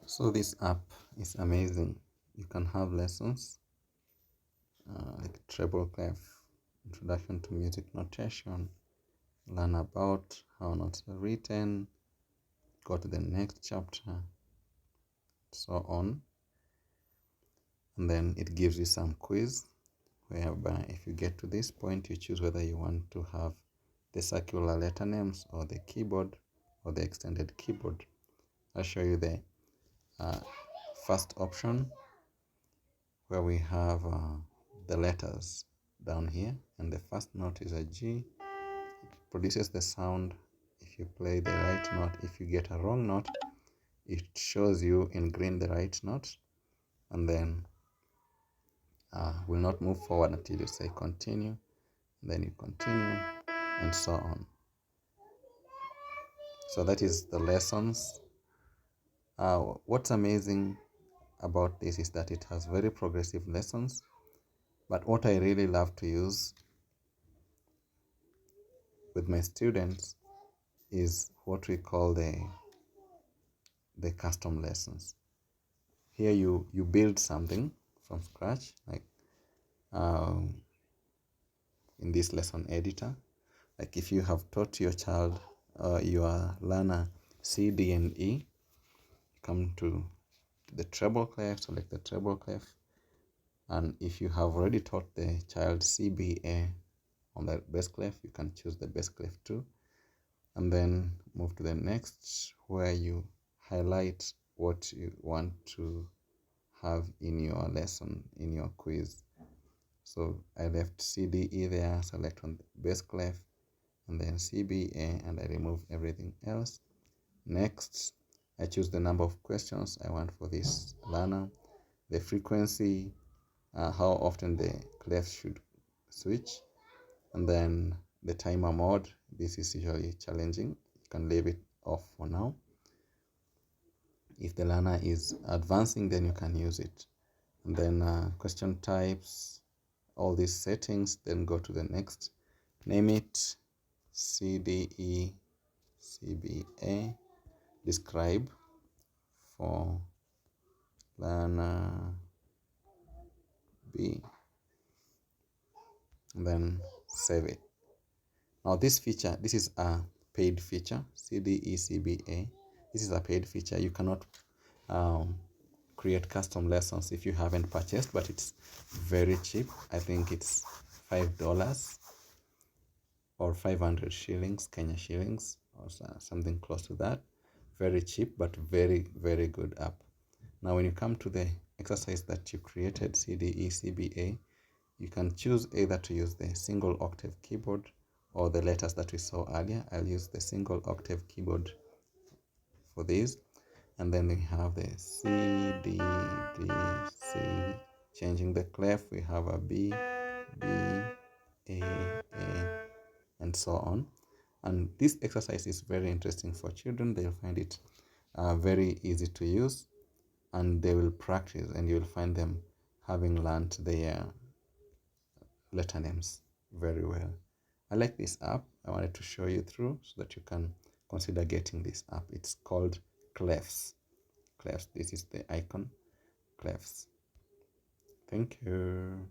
So this app is amazing. You can have lessons like treble clef, introduction to music notation, learn about how notes are written, go to the next chapter, so on. And then it gives you some quiz whereby if you get to this point, you choose whether you want to have the circular letter names or the keyboard or the extended keyboard. I'll show you the first option where we have the letters down here, and the first note is a G. It produces the sound if you play the right note. If you get a wrong note, it shows you in green the right note, and then will not move forward until you say continue. Then you continue, and so on. So that is the lessons. What's amazing about this is that it has very progressive lessons, but what I really love to use with my students is what we call the custom lessons. Here you build something from scratch, like in this lesson editor. Like if you have taught your child, your learner, C, D, and E, come to the treble clef, select the treble clef, and if you have already taught the child C, B, A on the bass clef, you can choose the bass clef too, and then move to the next where you highlight what you want to have in your lesson, in your quiz. So I left C, D, E there, select on the bass clef, and then C, B, A, and I remove everything else. Next, I choose the number of questions I want for this learner, the frequency, how often the clef should switch, and then the timer mode. This is usually challenging. You can leave it off for now. If the learner is advancing, then you can use it. And then question types, all these settings, then go to the next. Name it CDE, CBA. Describe for learner B. And then save it. Now this feature, this is a paid feature, CDE-CBA. This is a paid feature. You cannot create custom lessons if you haven't purchased, but it's very cheap. I think it's $5 or 500 shillings, Kenya shillings, or something close to that. Very cheap, but very, very good app. Now when you come to the exercise that you created, CDE-CBA, you can choose either to use the single octave keyboard or the letters that we saw earlier. I'll use the single octave keyboard for this. And then we have the C, D, D, C. Changing the clef, we have a B, B, A, and so on. And this exercise is very interesting for children. They'll find it very easy to use, and they will practice, and you'll find them having learned their letter names very well. I like this app. I wanted to show you through so that you can consider getting this app. It's called Clefs. Clefs. This is the icon. Clefs. Thank you.